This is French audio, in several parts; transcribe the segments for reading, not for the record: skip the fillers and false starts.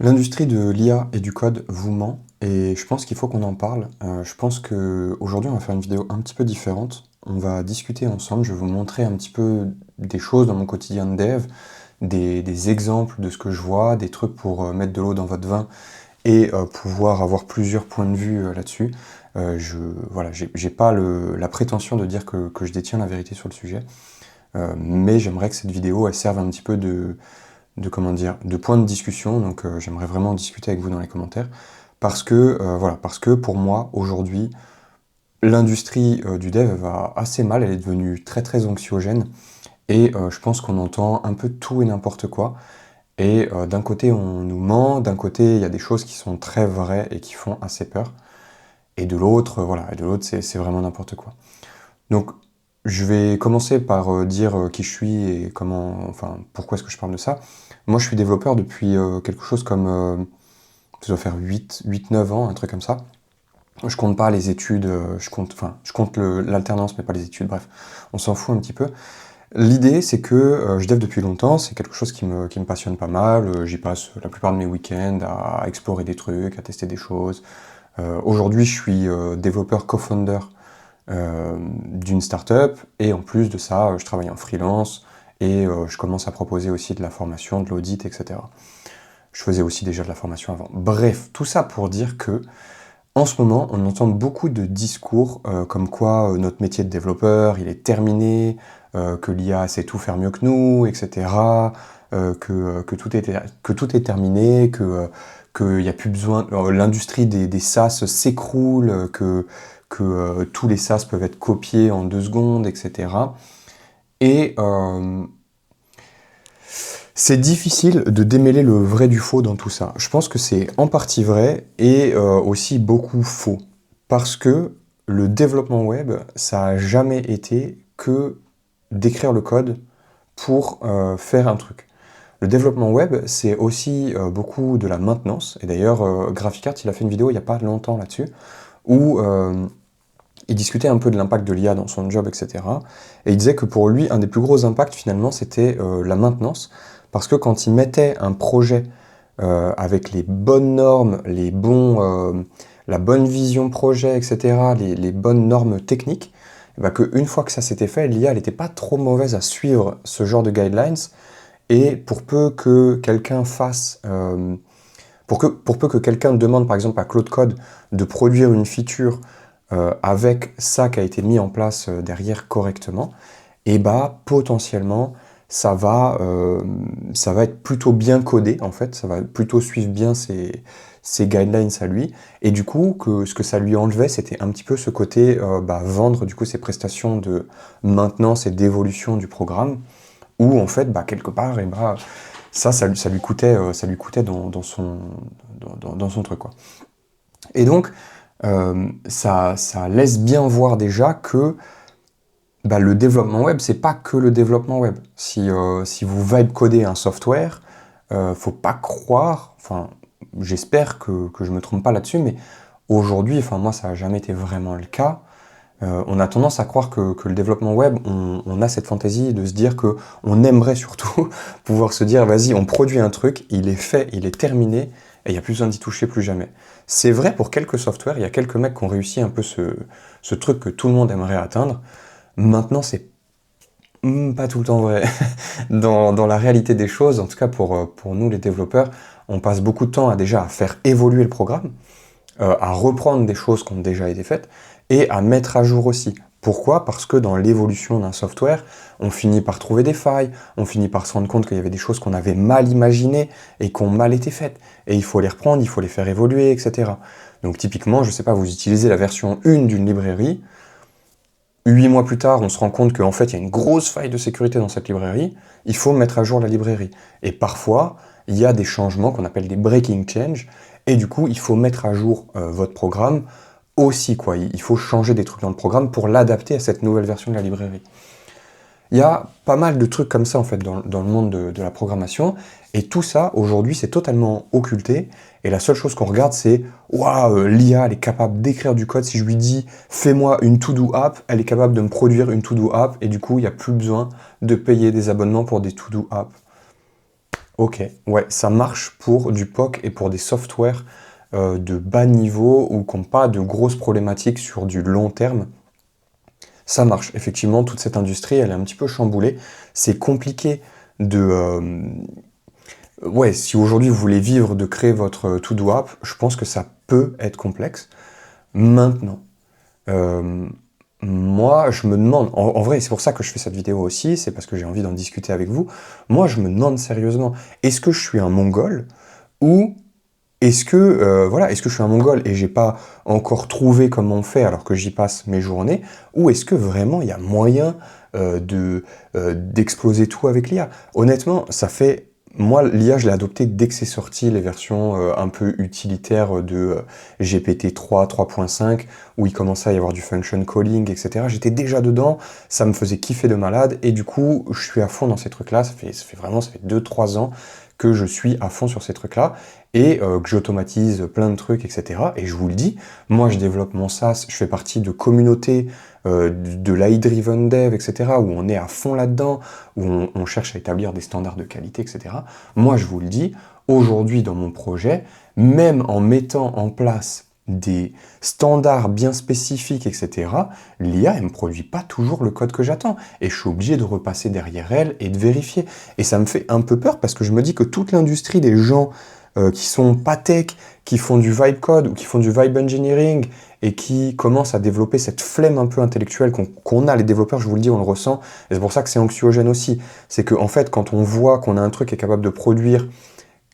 L'industrie de l'IA et du code vous ment et je pense qu'il faut qu'on en parle. Je pense qu'aujourd'hui on va faire une vidéo un petit peu différente. On va discuter ensemble, je vais vous montrer un petit peu des choses dans mon quotidien de dev, des exemples de ce que je vois, des trucs pour mettre de l'eau dans votre vin et pouvoir avoir plusieurs points de vue là-dessus. Voilà, j'ai pas la prétention de dire que je détiens la vérité sur le sujet, mais j'aimerais que cette vidéo elle serve un petit peu comment dire, de points de discussion, donc j'aimerais vraiment discuter avec vous dans les commentaires, parce que pour moi, aujourd'hui, l'industrie du dev va assez mal, elle est devenue très très anxiogène, et je pense qu'on entend un peu tout et n'importe quoi, et d'un côté on nous ment, d'un côté il y a des choses qui sont très vraies et qui font assez peur, et de l'autre, voilà, et de l'autre c'est vraiment n'importe quoi. Donc je vais commencer par dire qui je suis et comment, enfin, pourquoi est-ce que je parle de ça. Moi, je suis développeur depuis quelque chose comme, ça doit faire 8-9 ans, un truc comme ça. Je compte pas les études, je compte l'alternance, mais pas les études, bref, on s'en fout un petit peu. L'idée, c'est que je dev depuis longtemps, c'est quelque chose qui me passionne pas mal, j'y passe la plupart de mes week-ends à explorer des trucs, à tester des choses. Aujourd'hui, je suis développeur co-founder d'une startup, et en plus de ça, je travaille en freelance, et je commence à proposer aussi de la formation, de l'audit, etc. Je faisais aussi déjà de la formation avant. Bref, tout ça pour dire que, en ce moment, on entend beaucoup de discours comme quoi notre métier de développeur, il est terminé, que l'IA sait tout faire mieux que nous, etc. Que tout est terminé, qu'il n'y a plus besoin, l'industrie des SaaS s'écroule, que tous les SaaS peuvent être copiés en 2 secondes, etc. Et c'est difficile de démêler le vrai du faux dans tout ça. Je pense que c'est en partie vrai et aussi beaucoup faux. Parce que le développement web, ça n'a jamais été que d'écrire le code pour faire un truc. Le développement web, c'est aussi beaucoup de la maintenance. Et d'ailleurs, GraphiCart, il a fait une vidéo il n'y a pas longtemps là-dessus, où il discutait un peu de l'impact de l'IA dans son job, etc. Et il disait que pour lui, un des plus gros impacts, finalement, c'était la maintenance. Parce que quand il mettait un projet avec les bonnes normes, la bonne vision projet, etc., les bonnes normes techniques, eh ben qu'une fois que ça s'était fait, l'IA n'était pas trop mauvaise à suivre ce genre de guidelines. Et pour peu que quelqu'un fasse... pour peu que quelqu'un demande, par exemple, à Claude Code de produire une feature avec ça qui a été mis en place derrière correctement, et bah potentiellement ça va être plutôt bien codé en fait, ça va plutôt suivre bien ses guidelines à lui, et du coup ce que ça lui enlevait c'était un petit peu ce côté vendre du coup ses prestations de maintenance et d'évolution du programme, où en fait quelque part et ça lui coûtait dans son truc quoi. Et donc ça laisse bien voir déjà que le développement web, c'est pas que le développement web. Si vous vibe codez un software, faut pas croire, enfin, j'espère que je me trompe pas là-dessus, mais aujourd'hui, enfin, moi, ça a jamais été vraiment le cas. On a tendance à croire que le développement web, on a cette fantaisie de se dire que on aimerait surtout pouvoir se dire, vas-y, on produit un truc, il est fait, il est terminé, et il n'y a plus besoin d'y toucher plus jamais. C'est vrai pour quelques softwares, il y a quelques mecs qui ont réussi un peu ce truc que tout le monde aimerait atteindre. Maintenant, c'est pas tout le temps vrai. Dans la réalité des choses, en tout cas pour nous les développeurs, on passe beaucoup de temps à faire évoluer le programme, à reprendre des choses qui ont déjà été faites, et à mettre à jour aussi. Pourquoi? Parce que dans l'évolution d'un software, on finit par trouver des failles, on finit par se rendre compte qu'il y avait des choses qu'on avait mal imaginées et qui ont mal été faites. Et il faut les reprendre, il faut les faire évoluer, etc. Donc typiquement, je sais pas, vous utilisez la version 1 d'une librairie, 8 mois plus tard, on se rend compte qu'en fait, il y a une grosse faille de sécurité dans cette librairie, il faut mettre à jour la librairie. Et parfois, il y a des changements qu'on appelle des breaking change, et du coup, il faut mettre à jour votre programme aussi, quoi. Il faut changer des trucs dans le programme pour l'adapter à cette nouvelle version de la librairie. Il y a pas mal de trucs comme ça en fait dans le monde de la programmation, et tout ça aujourd'hui c'est totalement occulté, et la seule chose qu'on regarde c'est waouh, l'IA elle est capable d'écrire du code, si je lui dis fais-moi une to-do app, elle est capable de me produire une to-do app, et du coup il n'y a plus besoin de payer des abonnements pour des to-do app. Ok, ouais, ça marche pour du POC et pour des softwares de bas niveau ou qui n'ont pas de grosses problématiques sur du long terme. Ça marche. Effectivement, toute cette industrie, elle est un petit peu chamboulée. C'est compliqué de... Ouais, si aujourd'hui vous voulez vivre de créer votre to-do app, je pense que ça peut être complexe. Maintenant, euh, moi, je me demande, en vrai, c'est pour ça que je fais cette vidéo aussi, c'est parce que j'ai envie d'en discuter avec vous. Moi, je me demande sérieusement, est-ce que je suis un mongol ou est-ce que, voilà, est-ce que je suis un mongol et j'ai pas encore trouvé comment on fait alors que j'y passe mes journées, ou est-ce que vraiment il y a moyen d'exploser tout avec l'IA? Honnêtement, ça fait moi, l'IA, je l'ai adopté dès que c'est sorti, les versions un peu utilitaires de GPT-3, 3.5, où il commençait à y avoir du function calling, etc. J'étais déjà dedans, ça me faisait kiffer de malade, et du coup, je suis à fond dans ces trucs-là. Ça fait 2-3 ans que je suis à fond sur ces trucs-là, et que j'automatise plein de trucs, etc. Et je vous le dis, moi, je développe mon SaaS, je fais partie de communautés de l'AI-driven dev, etc., où on est à fond là-dedans, où on cherche à établir des standards de qualité, etc. Moi, je vous le dis, aujourd'hui dans mon projet, même en mettant en place des standards bien spécifiques, etc., l'IA, elle ne me produit pas toujours le code que j'attends. Et je suis obligé de repasser derrière elle et de vérifier. Et ça me fait un peu peur parce que je me dis que toute l'industrie des gens qui sont pas tech, qui font du vibe code ou qui font du vibe engineering et qui commencent à développer cette flemme un peu intellectuelle qu'on a, les développeurs, je vous le dis, on le ressent. Et c'est pour ça que c'est anxiogène aussi. C'est qu'en fait, quand on voit qu'on a un truc qui est capable de produire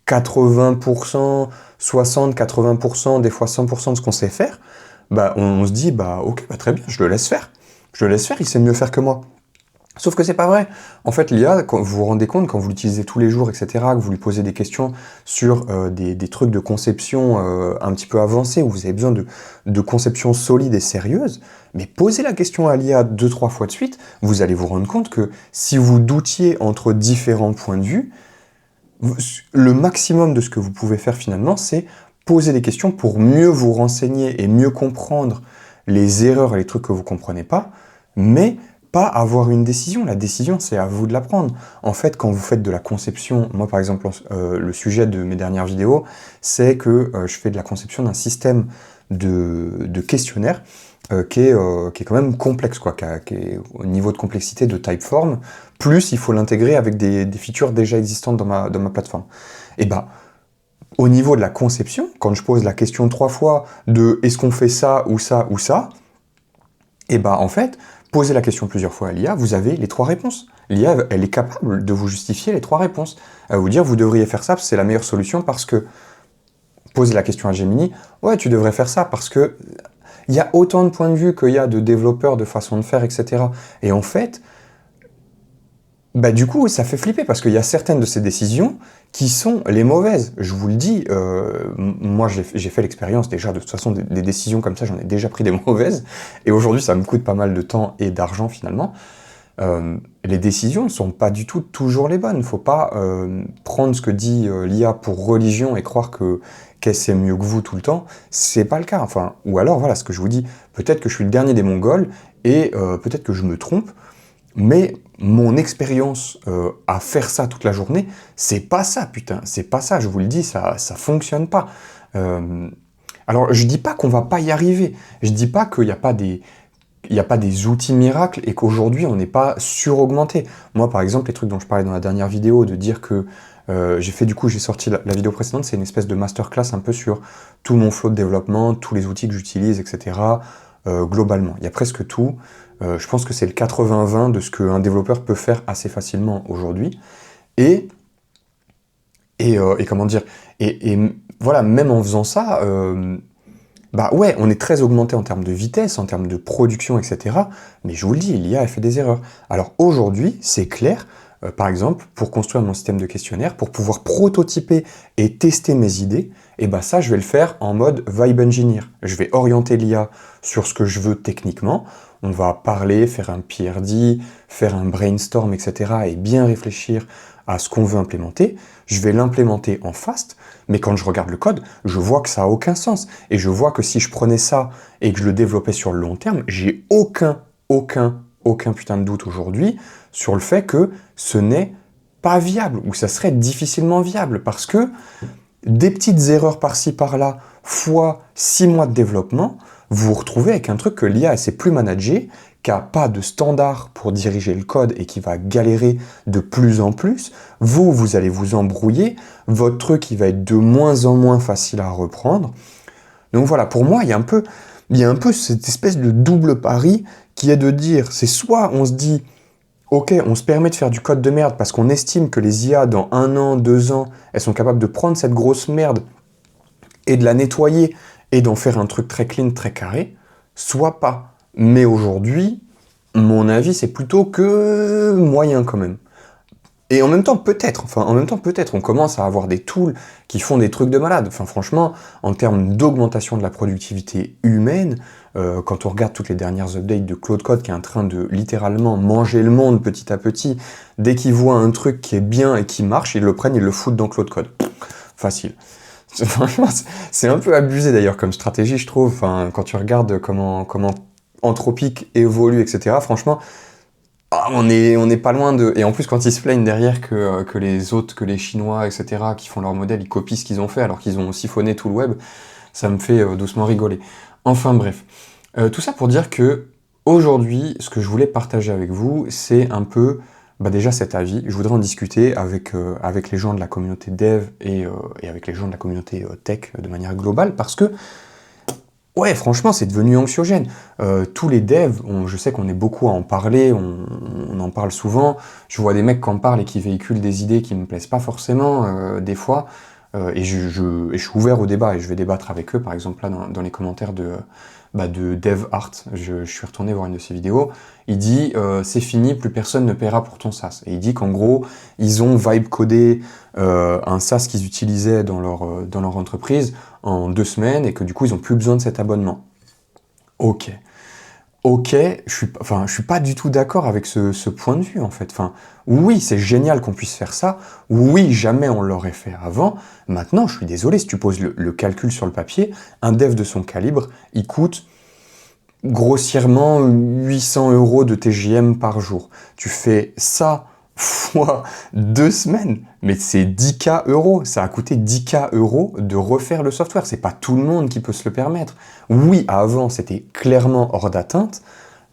80%, 60, 80%, des fois 100% de ce qu'on sait faire, bah on se dit, bah ok, bah très bien, je le laisse faire. Je le laisse faire, il sait mieux faire que moi. Sauf que c'est pas vrai. En fait, l'IA, quand vous vous rendez compte, quand vous l'utilisez tous les jours, etc., que vous lui posez des questions sur des trucs de conception un petit peu avancés, où vous avez besoin de conception solide et sérieuse, mais posez la question à l'IA 2-3 fois de suite, vous allez vous rendre compte que si vous doutiez entre différents points de vue, le maximum de ce que vous pouvez faire finalement, c'est poser des questions pour mieux vous renseigner et mieux comprendre les erreurs et les trucs que vous comprenez pas, mais pas avoir une décision. La décision, c'est à vous de la prendre. En fait, quand vous faites de la conception, moi par exemple, le sujet de mes dernières vidéos, c'est que je fais de la conception d'un système de questionnaire qui est quand même complexe, quoi, qui est au niveau de complexité de Typeform, plus il faut l'intégrer avec des features déjà existantes dans ma plateforme. Et bah, au niveau de la conception, quand je pose la question 3 fois de est-ce qu'on fait ça ou ça ou ça, et bah en fait, poser la question plusieurs fois à l'IA, vous avez les 3 réponses. L'IA, elle est capable de vous justifier les 3 réponses. Elle va vous dire, vous devriez faire ça, c'est la meilleure solution parce que, posez la question à Gemini, ouais, tu devrais faire ça parce que il y a autant de points de vue qu'il y a de développeurs, de façons de faire, etc. Et en fait, bah du coup, ça fait flipper parce qu'il y a certaines de ces décisions qui sont les mauvaises. Je vous le dis, moi j'ai fait l'expérience déjà, de toute façon, des décisions comme ça, j'en ai déjà pris des mauvaises. Et aujourd'hui, ça me coûte pas mal de temps et d'argent finalement. Les décisions ne sont pas du tout toujours les bonnes. Faut pas prendre ce que dit l'IA pour religion et croire qu'elle sait mieux que vous tout le temps. C'est pas le cas. Enfin, ou alors, voilà, ce que je vous dis, peut-être que je suis le dernier des Mongols et peut-être que je me trompe, mais mon expérience à faire ça toute la journée, c'est pas ça, putain. C'est pas ça, je vous le dis, ça fonctionne pas. Alors, je dis pas qu'on va pas y arriver. Je dis pas qu'il n'y a pas des outils miracles et qu'aujourd'hui on n'est pas sur-augmenté. Moi par exemple, les trucs dont je parlais dans la dernière vidéo, de dire que j'ai sorti la vidéo précédente, c'est une espèce de masterclass un peu sur tout mon flow de développement, tous les outils que j'utilise, etc. Globalement, il y a presque tout. Je pense que c'est le 80-20 de ce qu'un développeur peut faire assez facilement aujourd'hui. Et, et comment dire, et voilà, même en faisant ça, bah ouais, on est très augmenté en termes de vitesse, en termes de production, etc. Mais je vous le dis, l'IA a fait des erreurs. Alors aujourd'hui, c'est clair, par exemple, pour construire mon système de questionnaire, pour pouvoir prototyper et tester mes idées, et bah ça, je vais le faire en mode vibe engineer. Je vais orienter l'IA sur ce que je veux techniquement. On va parler, faire un PRD, faire un brainstorm, etc. et bien réfléchir à ce qu'on veut implémenter. Je vais l'implémenter en fast, mais quand je regarde le code, je vois que ça n'a aucun sens. Et je vois que si je prenais ça et que je le développais sur le long terme, j'ai aucun putain de doute aujourd'hui sur le fait que ce n'est pas viable, ou ça serait difficilement viable, parce que des petites erreurs par-ci par-là, fois 6 mois de développement, vous vous retrouvez avec un truc que l'IA ne sait plus manager, qui n'a pas de standard pour diriger le code et qui va galérer de plus en plus. Vous allez vous embrouiller, votre truc il va être de moins en moins facile à reprendre. Donc voilà, pour moi, il y a un peu cette espèce de double pari qui est de dire, c'est soit on se dit, ok, on se permet de faire du code de merde parce qu'on estime que les IA, dans 1 an, 2 ans, elles sont capables de prendre cette grosse merde et de la nettoyer et d'en faire un truc très clean, très carré, soit pas. Mais aujourd'hui, mon avis, c'est plutôt que moyen quand même. Et en même temps, peut-être, on commence à avoir des tools qui font des trucs de malade. Enfin, franchement, en termes d'augmentation de la productivité humaine, quand on regarde toutes les dernières updates de Claude Code qui est en train de littéralement manger le monde petit à petit, dès qu'ils voient un truc qui est bien et qui marche, ils le prennent, ils le foutent dans Claude Code. Facile. Franchement, c'est un peu abusé d'ailleurs comme stratégie, je trouve. Enfin, quand tu regardes comment Anthropic évolue, etc., franchement, on n'est pas loin de... Et en plus, quand ils se plaignent derrière que les autres, que les Chinois, etc., qui font leur modèle, ils copient ce qu'ils ont fait alors qu'ils ont siphonné tout le web, ça me fait doucement rigoler. Enfin bref, tout ça pour dire que aujourd'hui, ce que je voulais partager avec vous, c'est un peu déjà cet avis. Je voudrais en discuter avec les gens de la communauté dev et avec les gens de la communauté tech de manière globale, parce que ouais, franchement, c'est devenu anxiogène. Tous les devs, je sais qu'on est beaucoup à en parler, on en parle souvent. Je vois des mecs qui en parlent et qui véhiculent des idées qui me plaisent pas forcément, des fois. Et je suis ouvert au débat et je vais débattre avec eux, par exemple là dans les commentaires de DevArt. Je suis retourné voir une de ses vidéos. Il dit c'est fini, plus personne ne paiera pour ton SaaS. Et il dit qu'en gros, ils ont vibe codé un SaaS qu'ils utilisaient dans leur entreprise en 2 semaines et que du coup, ils n'ont plus besoin de cet abonnement. Ok, je suis pas du tout d'accord avec ce point de vue en fait. Enfin, oui, c'est génial qu'on puisse faire ça. Oui, jamais on l'aurait fait avant. Maintenant, je suis désolé, si tu poses le calcul sur le papier, un dev de son calibre, il coûte grossièrement 800 € de TJM par jour. Tu fais ça fois 2 semaines, mais c'est 10K €. Ça a coûté 10K € de refaire le software. C'est pas tout le monde qui peut se le permettre. Oui, avant, c'était clairement hors d'atteinte,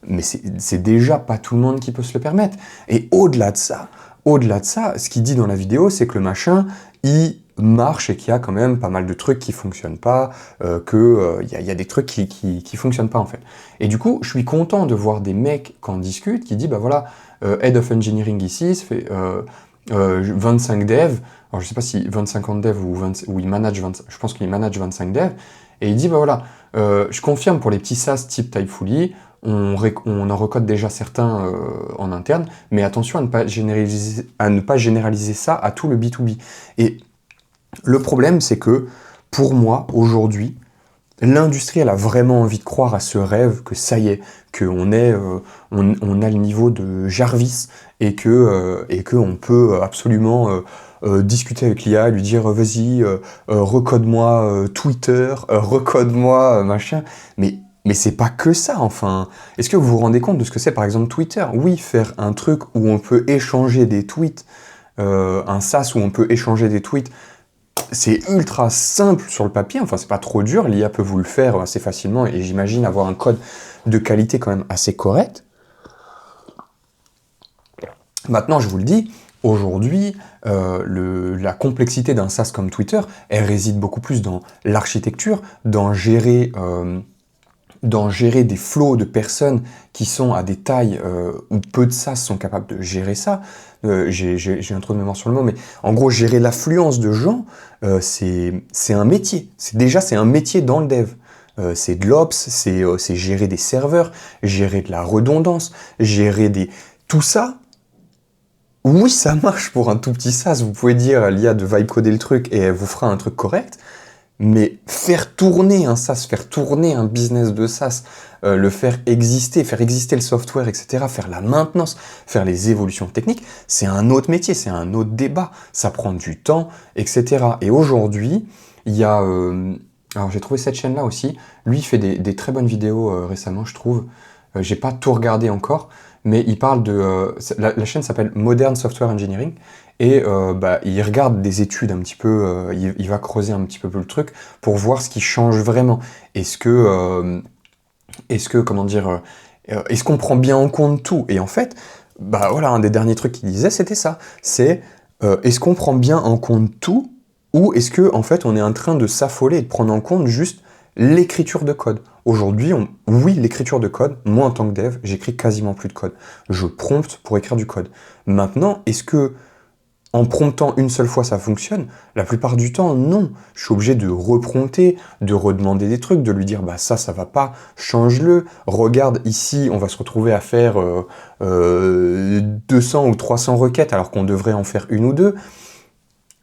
mais c'est déjà pas tout le monde qui peut se le permettre. Et au-delà de ça, ce qu'il dit dans la vidéo, c'est que le machin, il marche et qu'il y a quand même pas mal de trucs qui fonctionnent pas, il y a des trucs qui fonctionnent pas en fait. Et du coup, je suis content de voir des mecs qui en discutent, qui disent, bah voilà, Head of Engineering ici, ça fait 25 devs, alors je sais pas si 25 ans de dev ou il manage 25, je pense qu'il manage 25 devs, et il dit, bah voilà, je confirme pour les petits SaaS type Typefully, on en recode déjà certains en interne, mais attention à ne pas généraliser ça à tout le B2B. Et le problème, c'est que, pour moi, aujourd'hui, l'industrie, elle a vraiment envie de croire à ce rêve que ça y est, qu'on on a le niveau de Jarvis et que on peut absolument discuter avec l'IA, lui dire vas-y, recode-moi Twitter, recode-moi machin. Mais c'est pas que ça, enfin. Est-ce que vous vous rendez compte de ce que c'est, par exemple, Twitter? Oui, faire un truc où on peut échanger des tweets, un SaaS où on peut échanger des tweets, c'est ultra simple sur le papier, enfin c'est pas trop dur, l'IA peut vous le faire assez facilement et j'imagine avoir un code de qualité quand même assez correct. Maintenant, je vous le dis, aujourd'hui, la complexité d'un SaaS comme Twitter, elle réside beaucoup plus dans l'architecture, dans gérer des flots de personnes qui sont à des tailles où peu de SaaS sont capables de gérer ça. J'ai un trou de mémoire sur le mot, mais en gros, gérer l'affluence de gens, c'est un métier. C'est un métier dans le dev. C'est de l'ops, c'est gérer des serveurs, gérer de la redondance, tout ça. Oui, ça marche pour un tout petit SaaS. Vous pouvez dire l'IA de vibe coder le truc et elle vous fera un truc correct. Mais faire tourner un SaaS, faire tourner un business de SaaS, le faire exister le software, etc., faire la maintenance, faire les évolutions techniques, c'est un autre métier, c'est un autre débat. Ça prend du temps, etc. Et aujourd'hui, il y a... alors j'ai trouvé cette chaîne-là aussi. Lui, il fait des très bonnes vidéos récemment, je trouve. J'ai pas tout regardé encore, mais il parle de... la chaîne s'appelle Modern Software Engineering. et il regarde des études un petit peu, il va creuser un petit peu plus le truc pour voir ce qui change vraiment. Est-ce que, comment dire, est-ce qu'on prend bien en compte tout? Et en fait, voilà, un des derniers trucs qu'il disait, c'était ça. C'est, est-ce qu'on prend bien en compte tout, ou est-ce que, en fait, on est en train de s'affoler et de prendre en compte juste l'écriture de code? Aujourd'hui, oui, l'écriture de code, moi en tant que dev, j'écris quasiment plus de code. Je prompte pour écrire du code. Maintenant, est-ce que en promptant une seule fois, ça fonctionne? La plupart du temps, non. Je suis obligé de reprompter, de redemander des trucs, de lui dire ça va pas, change-le. Regarde, ici, on va se retrouver à faire 200 ou 300 requêtes alors qu'on devrait en faire une ou deux.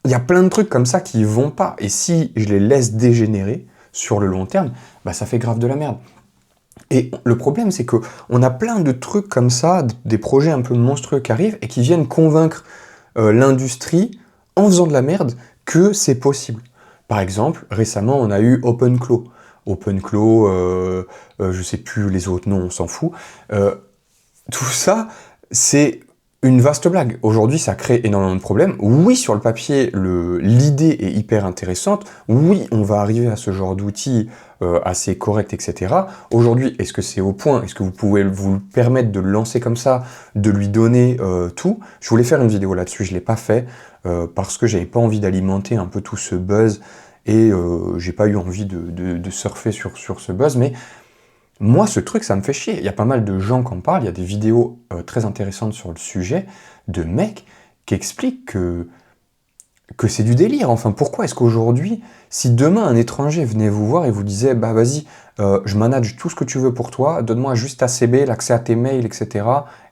Il y a plein de trucs comme ça qui vont pas. Et si je les laisse dégénérer sur le long terme, ça fait grave de la merde. Et le problème, c'est que on a plein de trucs comme ça, des projets un peu monstrueux qui arrivent et qui viennent convaincre l'industrie, en faisant de la merde, que c'est possible. Par exemple, récemment, on a eu OpenClaw. OpenClaw, je sais plus les autres noms, on s'en fout. Tout ça, c'est une vaste blague. Aujourd'hui, ça crée énormément de problèmes. Oui, sur le papier, l'idée est hyper intéressante. Oui, on va arriver à ce genre d'outils assez correct, etc. Aujourd'hui, est-ce que c'est au point? Est-ce que vous pouvez vous permettre de le lancer comme ça, de lui donner tout? Je voulais faire une vidéo là-dessus, je l'ai pas fait parce que j'avais pas envie d'alimenter un peu tout ce buzz et j'ai pas eu envie de surfer sur ce buzz, mais moi, ce truc, ça me fait chier. Il y a pas mal de gens qui en parlent, il y a des vidéos très intéressantes sur le sujet, de mecs qui expliquent que c'est du délire. Enfin, pourquoi est-ce qu'aujourd'hui, si demain un étranger venait vous voir et vous disait vas-y, je manage tout ce que tu veux pour toi, donne-moi juste ta CB, l'accès à tes mails, etc.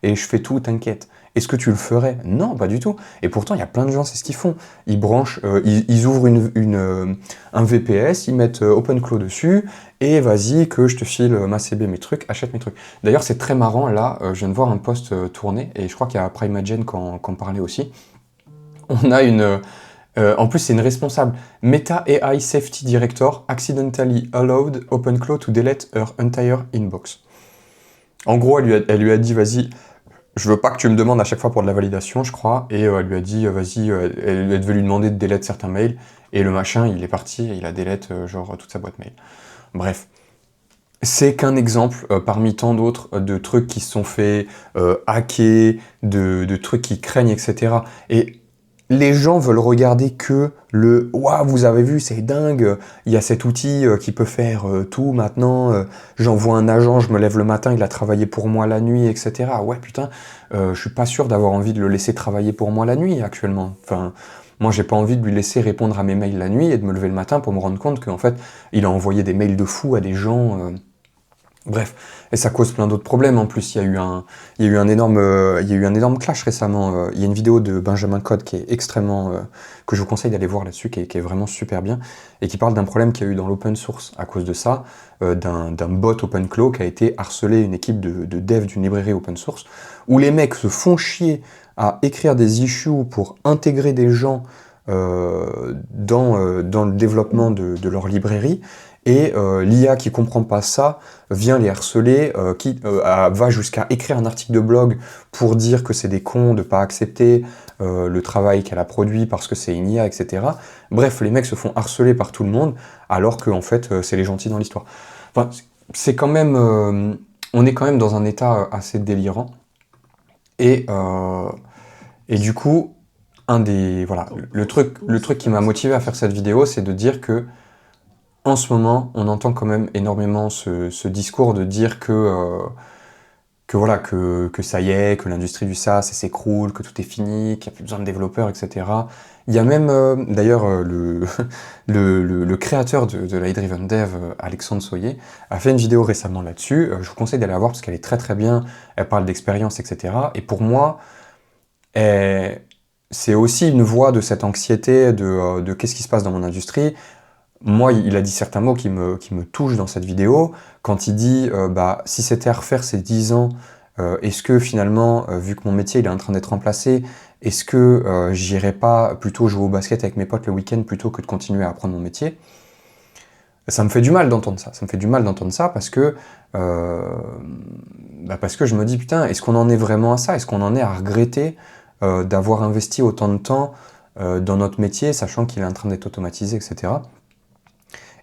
et je fais tout, t'inquiète. Est-ce que tu le ferais? Non, pas du tout. Et pourtant, il y a plein de gens, c'est ce qu'ils font. Ils branchent, ils ouvrent un VPS, ils mettent OpenClaw dessus, et vas-y, que je te file ma CB, mes trucs, achète mes trucs. D'ailleurs, c'est très marrant, là, je viens de voir un post tourner, et je crois qu'il y a Primagen qui en parlait aussi. On a en plus, c'est une responsable. Meta AI Safety Director accidentally allowed OpenClaw to delete her entire inbox. En gros, elle lui a dit, vas-y, je veux pas que tu me demandes à chaque fois pour de la validation, je crois. Et elle lui a dit, vas-y, elle devait lui demander de delete certains mails. Et le machin, il est parti et il a delete genre toute sa boîte mail. Bref. C'est qu'un exemple parmi tant d'autres de trucs qui se sont fait hacker, de trucs qui craignent, etc. Et les gens veulent regarder que le « Waouh, vous avez vu, c'est dingue, il y a cet outil qui peut faire tout maintenant, j'envoie un agent, je me lève le matin, il a travaillé pour moi la nuit, etc. » Ouais, putain, je suis pas sûr d'avoir envie de le laisser travailler pour moi la nuit actuellement. Enfin, moi, j'ai pas envie de lui laisser répondre à mes mails la nuit et de me lever le matin pour me rendre compte qu'en fait, il a envoyé des mails de fou à des gens... Bref, et ça cause plein d'autres problèmes en plus. Il y a eu un énorme clash récemment. Il y a une vidéo de Benjamin Code qui est extrêmement, que je vous conseille d'aller voir là-dessus, qui est vraiment super bien, et qui parle d'un problème qu'il y a eu dans l'open source à cause de ça, d'un bot OpenClaw qui a été harcelé une équipe de dev d'une librairie open source, où les mecs se font chier à écrire des issues pour intégrer des gens dans le développement de leur librairie. Et l'IA qui comprend pas ça vient les harceler, va jusqu'à écrire un article de blog pour dire que c'est des cons de pas accepter le travail qu'elle a produit parce que c'est une IA, etc. Bref, les mecs se font harceler par tout le monde, alors que en fait c'est les gentils dans l'histoire. Enfin, c'est quand même, on est quand même dans un état assez délirant. Et du coup, le truc qui m'a motivé à faire cette vidéo, c'est de dire que en ce moment, on entend quand même énormément ce discours de dire que ça y est, que l'industrie du SaaS s'écroule, que tout est fini, qu'il n'y a plus besoin de développeurs, etc. Il y a même, d'ailleurs, le créateur de l'AI-Driven Dev, Alexandre Soyer, a fait une vidéo récemment là-dessus. Je vous conseille d'aller la voir parce qu'elle est très très bien, elle parle d'expérience, etc. Et pour moi, c'est aussi une voix de cette anxiété de qu'est-ce qui se passe dans mon industrie. Moi, il a dit certains mots qui me touchent dans cette vidéo, quand il dit si c'était à refaire ces 10 ans, est-ce que finalement, vu que mon métier il est en train d'être remplacé, est-ce que j'irais pas plutôt jouer au basket avec mes potes le week-end plutôt que de continuer à apprendre mon métier? Ça me fait du mal d'entendre ça. Ça me fait du mal d'entendre ça parce que je me dis putain, est-ce qu'on en est vraiment à ça? Est-ce qu'on en est à regretter d'avoir investi autant de temps dans notre métier, sachant qu'il est en train d'être automatisé, etc.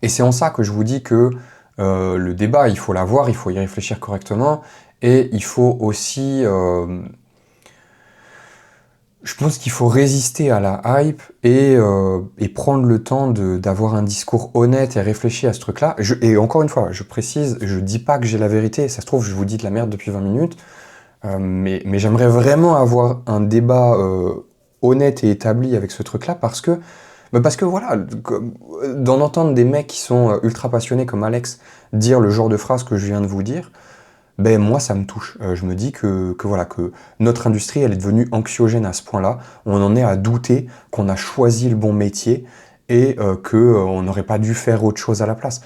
Et c'est en ça que je vous dis que le débat, il faut l'avoir, il faut y réfléchir correctement, et il faut aussi... je pense qu'il faut résister à la hype et prendre le temps d'avoir un discours honnête et réfléchi à ce truc-là. Et encore une fois, je précise, je dis pas que j'ai la vérité, ça se trouve, je vous dis de la merde depuis 20 minutes, mais j'aimerais vraiment avoir un débat honnête et établi avec ce truc-là parce que voilà, d'en entendre des mecs qui sont ultra passionnés comme Alex dire le genre de phrase que je viens de vous dire, ben moi ça me touche. Je me dis que voilà, que notre industrie elle est devenue anxiogène à ce point-là. On en est à douter qu'on a choisi le bon métier et qu'on n'aurait pas dû faire autre chose à la place.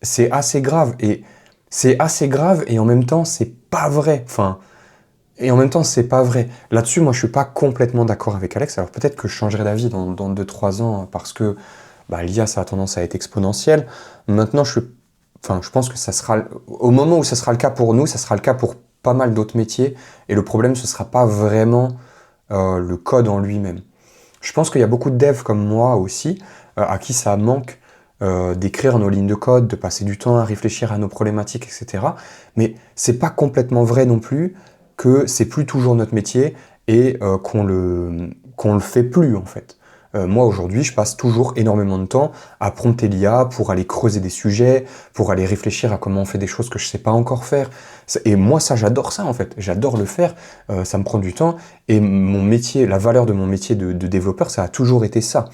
C'est assez grave et en même temps c'est pas vrai. Enfin, et en même temps c'est pas vrai. Là-dessus moi je suis pas complètement d'accord avec Alex. Alors peut-être que je changerai d'avis dans 2-3 ans parce que bah, l'IA ça a tendance à être exponentielle. Maintenant je pense que ça sera, au moment où ça sera le cas pour nous, ça sera le cas pour pas mal d'autres métiers, et le problème, ce sera pas vraiment le code en lui-même. Je pense qu'il y a beaucoup de devs comme moi aussi, à qui ça manque d'écrire nos lignes de code, de passer du temps à réfléchir à nos problématiques, etc. Mais c'est pas complètement vrai non plus que c'est plus toujours notre métier et qu'on le fait plus en fait. Moi aujourd'hui, je passe toujours énormément de temps à prompter l'IA pour aller creuser des sujets, pour aller réfléchir à comment on fait des choses que je sais pas encore faire. Et moi ça, j'adore ça en fait. J'adore le faire. Ça me prend du temps. Et mon métier, la valeur de mon métier de développeur, ça a toujours été ça.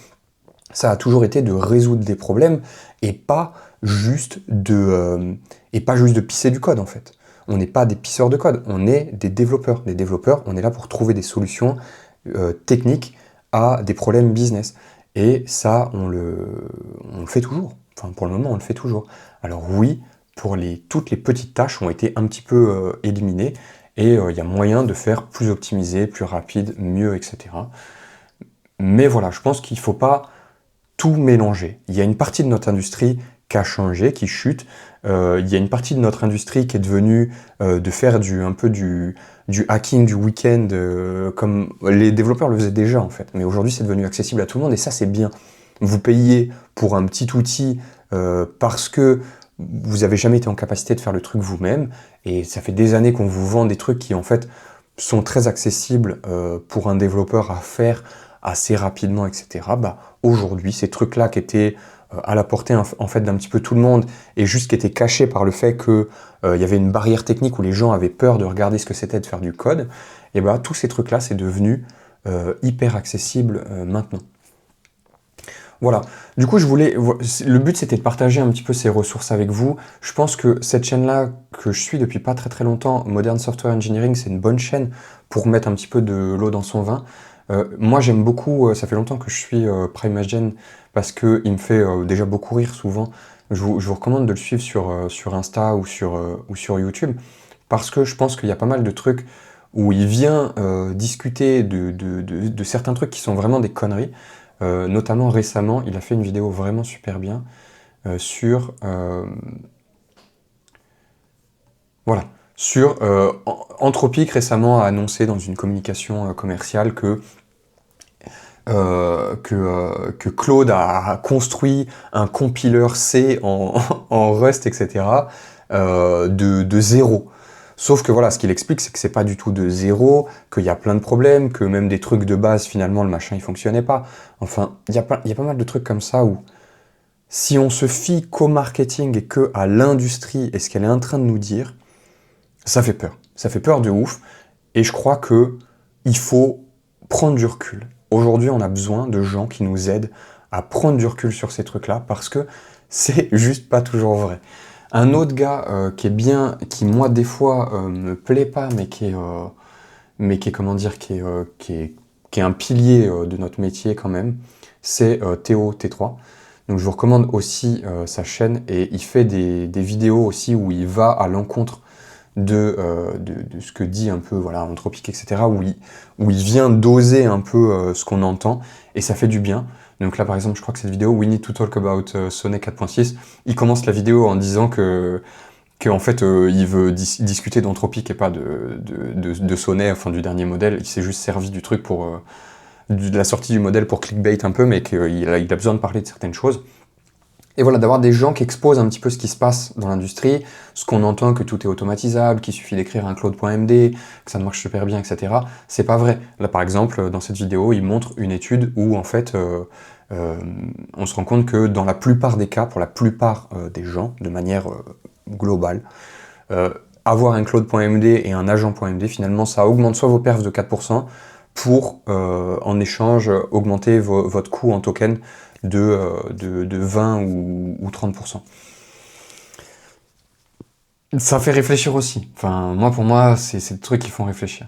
Ça a toujours été de résoudre des problèmes et pas juste de pisser du code en fait. On n'est pas des pisseurs de code, on est des développeurs. Des développeurs, on est là pour trouver des solutions techniques à des problèmes business. Et ça, on le fait toujours. Enfin, pour le moment, on le fait toujours. Alors oui, toutes les petites tâches ont été un petit peu éliminées et il y a moyen de faire plus optimisé, plus rapide, mieux, etc. Mais voilà, je pense qu'il ne faut pas tout mélanger. Il y a une partie de notre industrie qui a changé, qui chute. Il y a une partie de notre industrie qui est devenue de faire un peu du hacking du week-end, comme les développeurs le faisaient déjà en fait. Mais aujourd'hui, c'est devenu accessible à tout le monde et ça, c'est bien. Vous payez pour un petit outil parce que vous n'avez jamais été en capacité de faire le truc vous-même et ça fait des années qu'on vous vend des trucs qui en fait sont très accessibles pour un développeur à faire assez rapidement, etc. Bah, aujourd'hui, ces trucs-là qui étaient à la portée en fait d'un petit peu tout le monde et juste qui étaient cachés par le fait que y avait une barrière technique où les gens avaient peur de regarder ce que c'était de faire du code, et bah tous ces trucs-là, c'est devenu hyper accessible maintenant. Voilà. Du coup, le but c'était de partager un petit peu ces ressources avec vous. Je pense que cette chaîne-là, que je suis depuis pas très très longtemps, Modern Software Engineering, c'est une bonne chaîne pour mettre un petit peu de l'eau dans son vin. Moi j'aime beaucoup, ça fait longtemps que je suis Primagen parce qu'il me fait déjà beaucoup rire souvent. Je vous recommande de le suivre sur Insta ou sur YouTube parce que je pense qu'il y a pas mal de trucs où il vient discuter de certains trucs qui sont vraiment des conneries. Notamment récemment, il a fait une vidéo vraiment super bien sur voilà, sur Anthropic récemment a annoncé dans une communication commerciale que Claude a construit un compileur C en Rust, etc. De zéro. Sauf que voilà, ce qu'il explique, c'est que c'est pas du tout de zéro, qu'il y a plein de problèmes, que même des trucs de base, finalement, le machin, il fonctionnait pas. Enfin, il y a pas mal de trucs comme ça où, si on se fie qu'au marketing et que à l'industrie et ce qu'elle est en train de nous dire, ça fait peur. Ça fait peur de ouf. Et je crois que il faut prendre du recul. Aujourd'hui, on a besoin de gens qui nous aident à prendre du recul sur ces trucs-là parce que c'est juste pas toujours vrai. Un autre gars qui est bien, qui moi des fois me plaît pas, mais qui est comment dire, qui est un pilier de notre métier quand même, c'est Théo T3. Donc je vous recommande aussi sa chaîne et il fait des vidéos aussi où il va à l'encontre de ce que dit un peu voilà, Anthropic, etc., où il vient doser un peu ce qu'on entend, et ça fait du bien. Donc là, par exemple, je crois que cette vidéo, We Need to Talk About Sonnet 4.6, il commence la vidéo en disant que qu'en fait il veut discuter d'Anthropic et pas de Sonnet, enfin du dernier modèle. Il s'est juste servi du truc pour de la sortie du modèle pour clickbait un peu, mais qu'il a besoin de parler de certaines choses. Et voilà, d'avoir des gens qui exposent un petit peu ce qui se passe dans l'industrie, ce qu'on entend que tout est automatisable, qu'il suffit d'écrire un Claude.md, que ça marche super bien, etc. C'est pas vrai. Là, par exemple, dans cette vidéo, il montre une étude où, en fait, on se rend compte que dans la plupart des cas, pour la plupart des gens, de manière globale, avoir un Claude.md et un agent.md, finalement, ça augmente soit vos perfs de 4%, pour, en échange, augmenter votre coût en token de 20 ou 30%. Ça fait réfléchir aussi. Enfin, pour moi, c'est des trucs qui font réfléchir.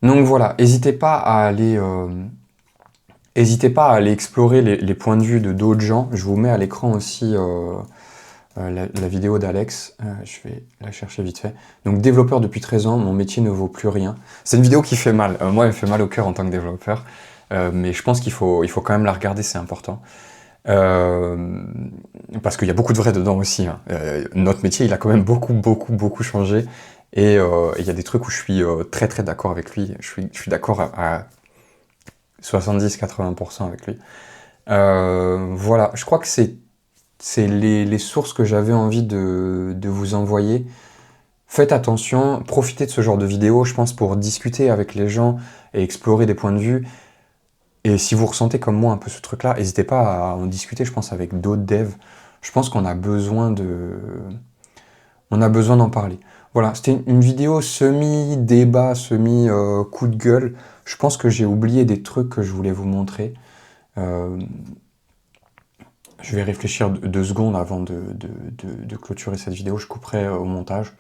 Donc voilà, n'hésitez pas à aller explorer les points de vue de d'autres gens. Je vous mets à l'écran aussi la vidéo d'Alex. Je vais la chercher vite fait. Donc, développeur depuis 13 ans, mon métier ne vaut plus rien. C'est une vidéo qui fait mal. Moi, elle me fait mal au cœur en tant que développeur. Mais je pense qu'il faut quand même la regarder, c'est important. Parce qu'il y a beaucoup de vrai dedans aussi. Hein. Notre métier, il a quand même beaucoup changé. Et il y a des trucs où je suis très d'accord avec lui. Je suis d'accord à 70-80% avec lui. Voilà, je crois que c'est les sources que j'avais envie de vous envoyer. Faites attention, profitez de ce genre de vidéos, je pense, pour discuter avec les gens et explorer des points de vue. Et si vous ressentez comme moi un peu ce truc-là, n'hésitez pas à en discuter, je pense, avec d'autres devs. Je pense qu'on a besoin d'en parler. Voilà, c'était une vidéo semi-débat, semi-coup de gueule. Je pense que j'ai oublié des trucs que je voulais vous montrer. Je vais réfléchir 2 secondes avant de clôturer cette vidéo. Je couperai au montage.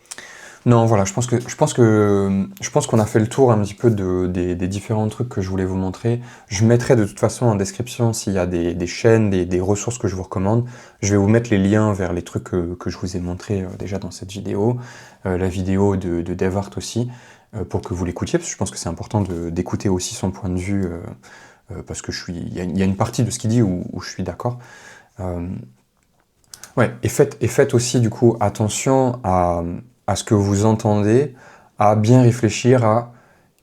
Non, voilà, je pense qu'on a fait le tour un petit peu des différents trucs que je voulais vous montrer. Je mettrai de toute façon en description s'il y a des chaînes, des ressources que je vous recommande. Je vais vous mettre les liens vers les trucs que je vous ai montrés déjà dans cette vidéo. La vidéo de DevArt aussi, pour que vous l'écoutiez, parce que je pense que c'est important d'écouter aussi son point de vue, parce que il y a une partie de ce qu'il dit où je suis d'accord. Ouais, et faites aussi du coup attention à ce que vous entendez, à bien réfléchir à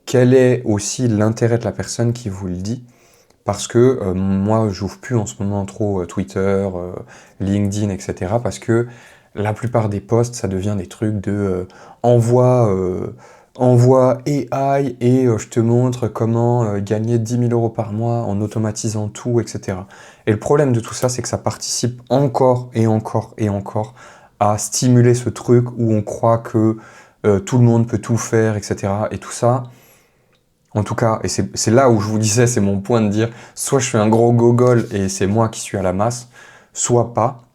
quel est aussi l'intérêt de la personne qui vous le dit. Parce que moi, j'ouvre plus en ce moment trop Twitter, LinkedIn, etc. Parce que la plupart des posts, ça devient des trucs de envoie AI et je te montre comment gagner 10 000 € par mois en automatisant tout, etc. Et le problème de tout ça, c'est que ça participe encore et encore à stimuler ce truc où on croit que tout le monde peut tout faire, etc. Et tout ça, en tout cas, et c'est là où je vous disais, c'est mon point de dire, soit je suis un gros gogol et c'est moi qui suis à la masse, soit pas.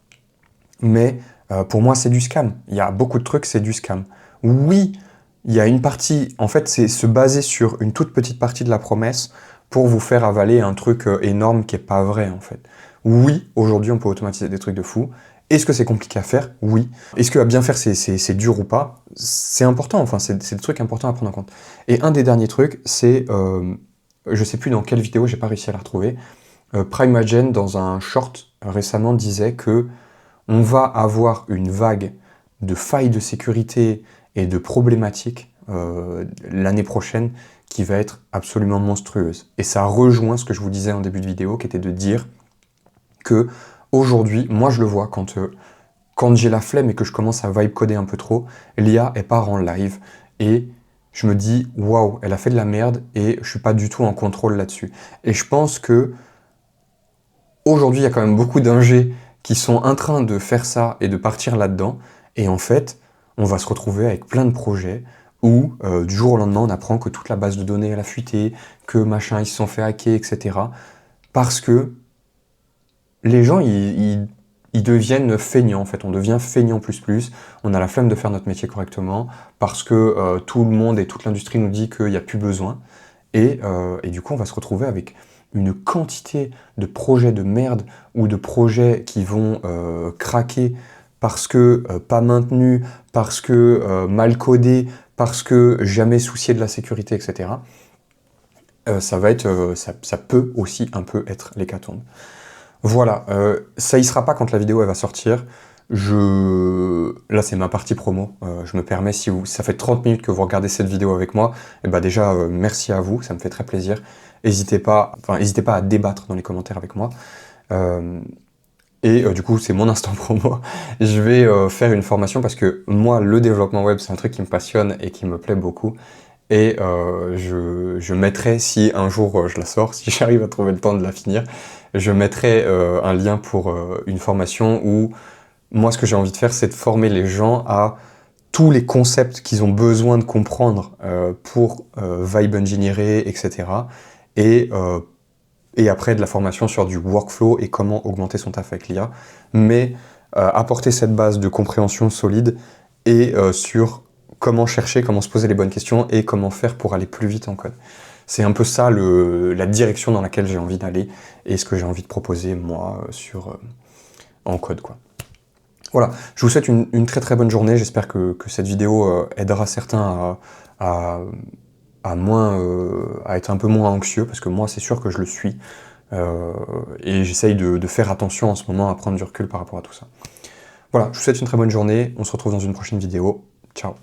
Mais pour moi, c'est du scam. Il y a beaucoup de trucs, c'est du scam. Oui, il y a une partie, en fait, c'est se baser sur une toute petite partie de la promesse pour vous faire avaler un truc énorme qui est pas vrai, en fait. Oui, aujourd'hui, on peut automatiser des trucs de fou. Est-ce que c'est compliqué à faire? Oui. Est-ce que à bien faire, c'est dur ou pas? C'est important, enfin, c'est des trucs importants à prendre en compte. Et un des derniers trucs, c'est, je sais plus dans quelle vidéo, j'ai pas réussi à la retrouver, Primeagen, dans un short récemment, disait que on va avoir une vague de failles de sécurité et de problématiques l'année prochaine qui va être absolument monstrueuse. Et ça rejoint ce que je vous disais en début de vidéo, qui était de dire que aujourd'hui, moi je le vois quand j'ai la flemme et que je commence à vibe coder un peu trop, l'IA elle part en live et je me dis waouh, elle a fait de la merde et je suis pas du tout en contrôle là-dessus. Et je pense que aujourd'hui, il y a quand même beaucoup d'ingés qui sont en train de faire ça et de partir là-dedans. Et en fait, on va se retrouver avec plein de projets où du jour au lendemain, on apprend que toute la base de données elle a fuité, que machin, ils se sont fait hacker, etc. Parce que les gens, ils deviennent feignants, en fait. On devient feignant plus. On a la flemme de faire notre métier correctement parce que tout le monde et toute l'industrie nous dit qu'il n'y a plus besoin. Et du coup, on va se retrouver avec une quantité de projets de merde ou de projets qui vont craquer parce que pas maintenus, parce que mal codés, parce que jamais souciés de la sécurité, etc. Ça peut aussi un peu être l'hécatombe. Voilà, ça y sera pas quand la vidéo elle va sortir. Là, c'est ma partie promo. Je me permets, si ça fait 30 minutes que vous regardez cette vidéo avec moi, et bah déjà, merci à vous, ça me fait très plaisir. N'hésitez pas à débattre dans les commentaires avec moi. Du coup, c'est mon instant promo. Je vais faire une formation parce que moi, le développement web, c'est un truc qui me passionne et qui me plaît beaucoup. Je mettrai, si un jour je la sors, si j'arrive à trouver le temps de la finir, je mettrai un lien pour une formation où moi, ce que j'ai envie de faire, c'est de former les gens à tous les concepts qu'ils ont besoin de comprendre pour vibe engineer, etc. Et après, de la formation sur du workflow et comment augmenter son taf avec l'IA. Mais apporter cette base de compréhension solide et sur comment chercher, comment se poser les bonnes questions et comment faire pour aller plus vite en code. C'est un peu ça la direction dans laquelle j'ai envie d'aller et ce que j'ai envie de proposer moi en code, quoi. Voilà, je vous souhaite une très très bonne journée. J'espère que cette vidéo aidera certains à, à être un peu moins anxieux, parce que moi c'est sûr que je le suis. Et j'essaye de faire attention en ce moment à prendre du recul par rapport à tout ça. Voilà, je vous souhaite une très bonne journée. On se retrouve dans une prochaine vidéo. Ciao.